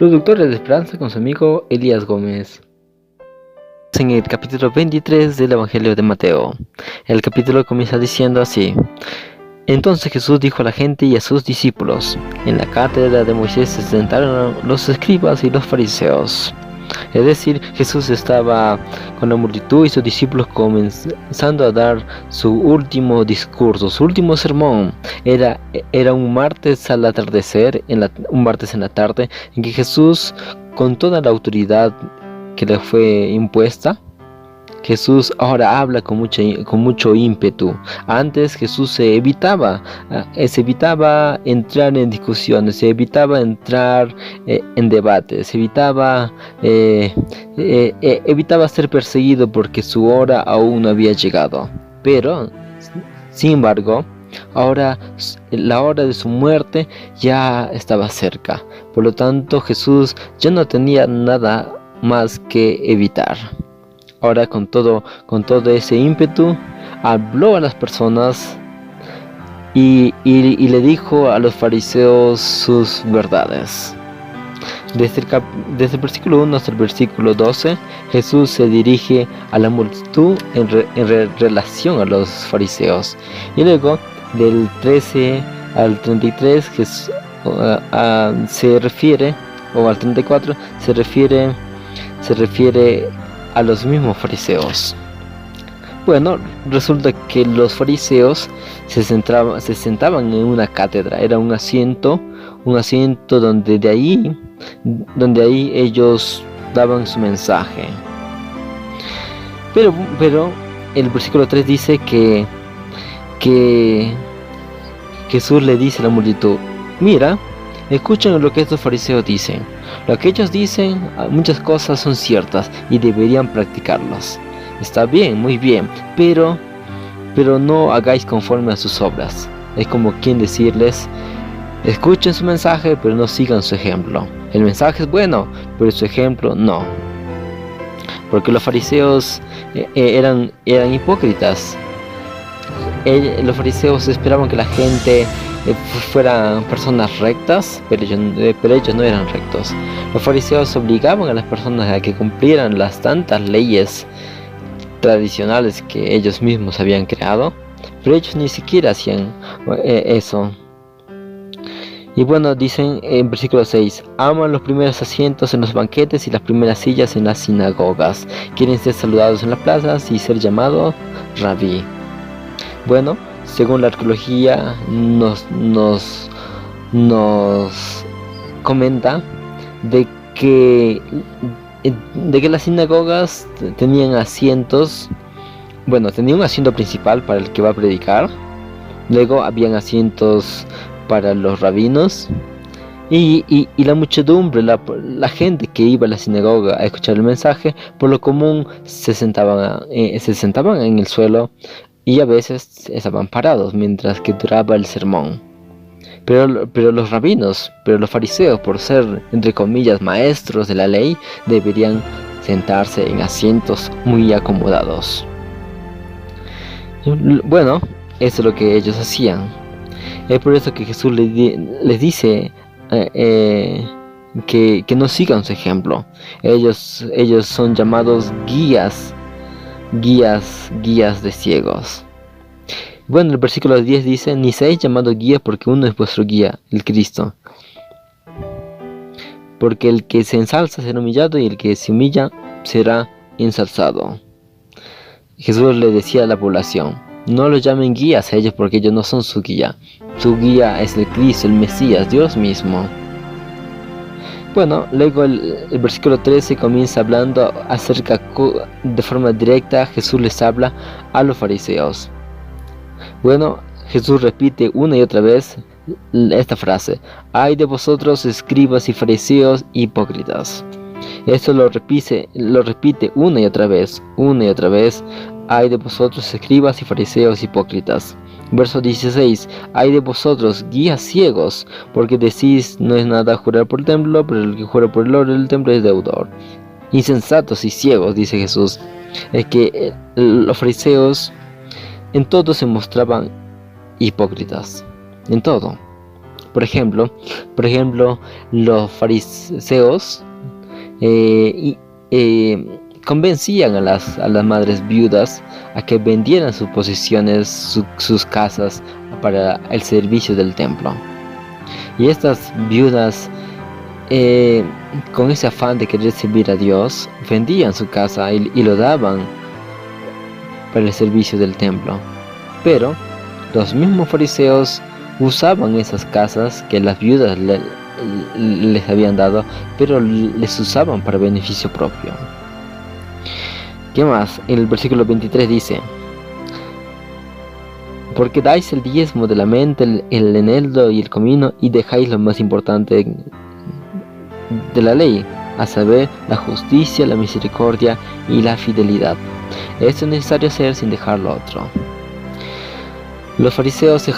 Productores de Esperanza con su amigo Elías Gómez. En el capítulo 23 del Evangelio de Mateo. El capítulo comienza diciendo así: Entonces Jesús dijo a la gente y a sus discípulos: En la cátedra de Moisés se sentaron los escribas y los fariseos. Es decir, Jesús estaba con la multitud y sus discípulos comenzando a dar su último discurso, su último sermón. Era un martes al atardecer, un martes en la tarde, en que Jesús, con toda la autoridad que le fue impuesta, Jesús ahora habla con mucho ímpetu. Antes Jesús se evitaba entrar en discusiones, se evitaba entrar en debates, se evitaba ser perseguido porque su hora aún no había llegado. Pero, sin embargo, ahora la hora de su muerte ya estaba cerca. Por lo tanto, Jesús ya no tenía nada más que evitar. Ahora con todo ese ímpetu habló a las personas y le dijo a los fariseos sus verdades. Desde el versículo 1 hasta el versículo 12, Jesús se dirige a la multitud en relación a los fariseos. Y luego del 13 al 33 se refiere, o al 34, se refiere a los mismos fariseos. Bueno, resulta que los fariseos se sentaban en una cátedra, era un asiento donde de ahí ellos daban su mensaje. Pero el versículo 3 dice que Jesús le dice a la multitud: mira, escuchen lo que estos fariseos dicen. Lo que ellos dicen, muchas cosas son ciertas y deberían practicarlas. Está bien, muy bien, pero no hagáis conforme a sus obras. Es como quien decirles: escuchen su mensaje, pero no sigan su ejemplo. El mensaje es bueno, pero su ejemplo no. Porque los fariseos eran hipócritas. Los fariseos esperaban que la gente fueran personas rectas, pero ellos no eran rectos. Los fariseos obligaban a las personas a que cumplieran las tantas leyes tradicionales que ellos mismos habían creado, pero ellos ni siquiera hacían eso. Y bueno, dicen en versículo 6: aman los primeros asientos en los banquetes y las primeras sillas en las sinagogas. Quieren ser saludados en las plazas y ser llamados rabí. Bueno, según la arqueología nos comenta de que las sinagogas tenían asientos. Bueno, tenía un asiento principal para el que va a predicar. Luego habían asientos para los rabinos y la muchedumbre, la gente que iba a la sinagoga a escuchar el mensaje, por lo común se sentaban en el suelo y a veces estaban parados mientras que duraba el sermón. Pero los rabinos, los fariseos, por ser entre comillas maestros de la ley, deberían sentarse en asientos muy acomodados. Bueno, eso es lo que ellos hacían. Es por eso que Jesús les dice que no sigan su ejemplo. Ellos son llamados guías de ciegos. Bueno, el versículo 10 dice: ni seáis llamados guías, porque uno es vuestro guía, el Cristo. Porque el que se ensalza será humillado, y el que se humilla será ensalzado. Jesús le decía a la población: no los llamen guías a ellos, porque ellos no son su guía. Su guía es el Cristo, el Mesías, Dios mismo. Bueno, luego el versículo 13 comienza hablando de forma directa. Jesús les habla a los fariseos. Bueno, Jesús repite una y otra vez esta frase: ay de vosotros, escribas y fariseos hipócritas. Esto lo repite una y otra vez. Ay de vosotros, escribas y fariseos hipócritas. Verso 16: ay de vosotros, guías ciegos, porque decís: no es nada jurar por el templo, pero el que jura por el oro del templo es deudor. Insensatos y ciegos, dice Jesús. Es que los fariseos en todo se mostraban hipócritas, en todo. Por ejemplo, los fariseos convencían a las madres viudas a que vendieran sus posesiones, sus casas para el servicio del templo. Y estas viudas, con ese afán de querer servir a Dios, vendían su casa y lo daban para el servicio del templo. Pero los mismos fariseos usaban esas casas que las viudas les habían dado, pero les usaban para beneficio propio. ¿Qué más? En el versículo 23 dice: porque dais el diezmo de la menta, el eneldo y el comino, y dejáis lo más importante de la ley, a saber, la justicia, la misericordia y la fidelidad. Esto es necesario hacer sin dejar lo otro. Los fariseos se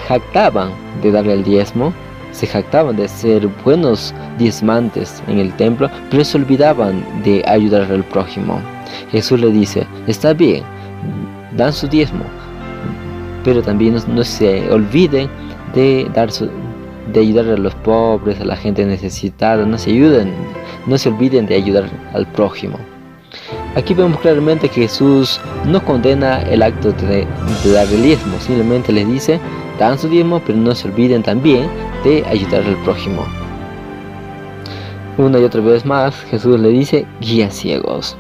jactaban de darle el diezmo, se jactaban de ser buenos diezmantes en el templo, pero se olvidaban de ayudar al prójimo. Jesús le dice: está bien, dan su diezmo, pero también no se olviden de ayudar a los pobres, a la gente necesitada. No se olviden de ayudar al prójimo. Aquí vemos claramente que Jesús no condena el acto de dar el diezmo, simplemente les dice: dan su diezmo, pero no se olviden también de ayudar al prójimo. Una y otra vez más, Jesús le dice: guía ciegos.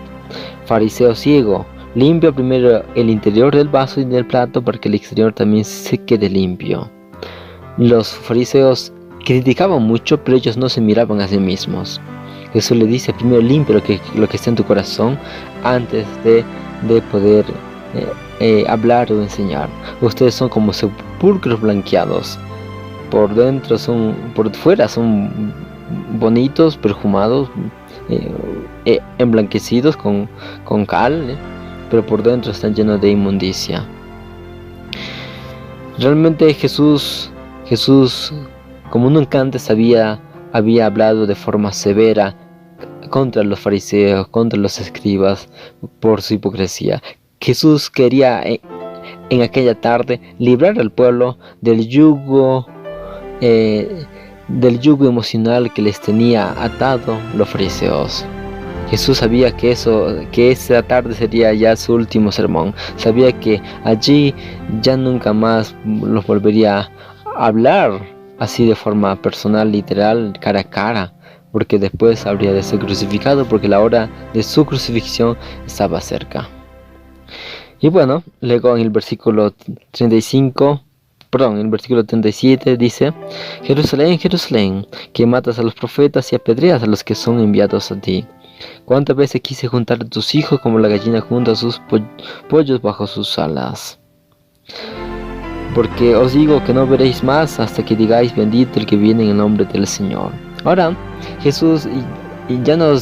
Fariseo ciego, limpia primero el interior del vaso y del plato para que el exterior también se quede limpio. Los fariseos criticaban mucho, pero ellos no se miraban a sí mismos. Jesús le dice: primero limpia lo que está en tu corazón antes de poder hablar o enseñar. Ustedes son como sepulcros blanqueados. Por fuera son bonitos, perfumados, emblanquecidos con cal, pero por dentro están llenos de inmundicia. Realmente Jesús, como nunca antes había hablado de forma severa contra los fariseos, contra los escribas, por su hipocresía. Jesús quería en aquella tarde librar al pueblo del yugo emocional que les tenía atado los fariseos. Jesús sabía que esa tarde sería ya su último sermón. Sabía que allí ya nunca más los volvería a hablar así de forma personal, literal, cara a cara, porque después habría de ser crucificado, porque la hora de su crucifixión estaba cerca. Y bueno, luego en el versículo 37 dice: Jerusalén, Jerusalén, que matas a los profetas y apedreas a los que son enviados a ti. ¿Cuántas veces quise juntar a tus hijos como la gallina junta a sus pollos bajo sus alas? Porque os digo que no veréis más hasta que digáis: bendito el que viene en el nombre del Señor. Ahora, Jesús ya no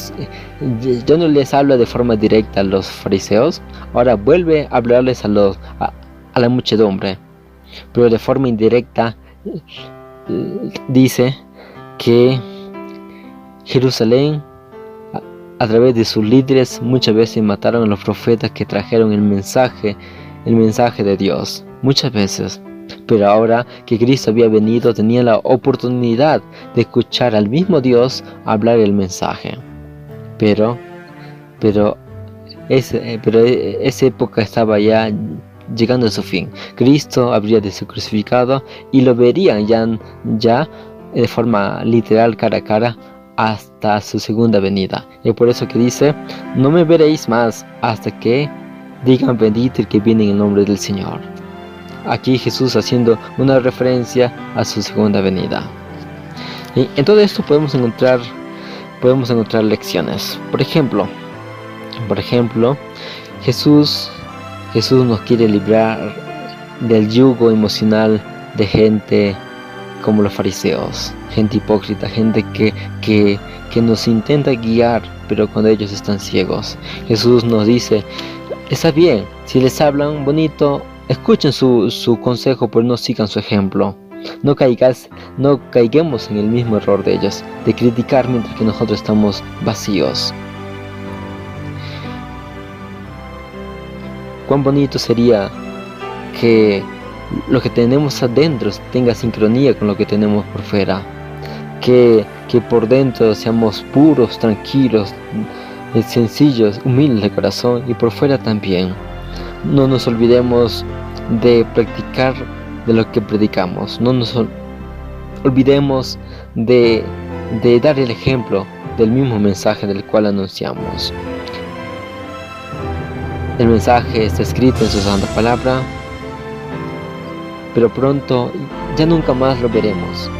les habla de forma directa a los fariseos. Ahora vuelve a hablarles a la muchedumbre, pero de forma indirecta dice que Jerusalén, a través de sus líderes, muchas veces mataron a los profetas que trajeron el mensaje de Dios, muchas veces. Pero ahora que Cristo había venido, tenía la oportunidad de escuchar al mismo Dios hablar el mensaje. Pero esa época estaba ya llegando a su fin. Cristo habría de ser crucificado y lo verían ya de forma literal, cara a cara, hasta su segunda venida. Y por eso que dice: no me veréis más hasta que digan: bendito el que viene en el nombre del Señor. Aquí Jesús haciendo una referencia a su segunda venida. Y en todo esto podemos encontrar lecciones. Por ejemplo, Jesús nos quiere librar del yugo emocional de gente como los fariseos, gente hipócrita, gente que nos intenta guiar, pero cuando ellos están ciegos. Jesús nos dice: está bien, si les hablan bonito, escuchen su consejo, pero no sigan su ejemplo. No caigamos en el mismo error de ellos, de criticar mientras que nosotros estamos vacíos. Cuán bonito sería que lo que tenemos adentro tenga sincronía con lo que tenemos por fuera. Que por dentro seamos puros, tranquilos, sencillos, humildes de corazón, y por fuera también. No nos olvidemos de practicar de lo que predicamos. No nos olvidemos de dar el ejemplo del mismo mensaje del cual anunciamos. El mensaje está escrito en su santa palabra, pero pronto ya nunca más lo veremos.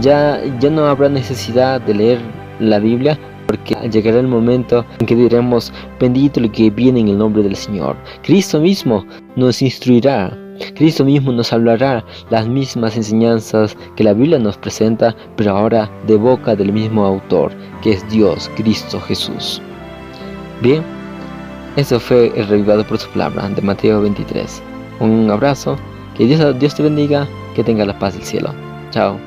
Ya no habrá necesidad de leer la Biblia, porque llegará el momento en que diremos: bendito el que viene en el nombre del Señor. Cristo mismo nos instruirá, Cristo mismo nos hablará las mismas enseñanzas que la Biblia nos presenta, pero ahora de boca del mismo autor, que es Dios, Cristo Jesús. Bien, eso fue el Revivado por su palabra de Mateo 23. Un abrazo, que Dios te bendiga, que tenga la paz del cielo. Chao.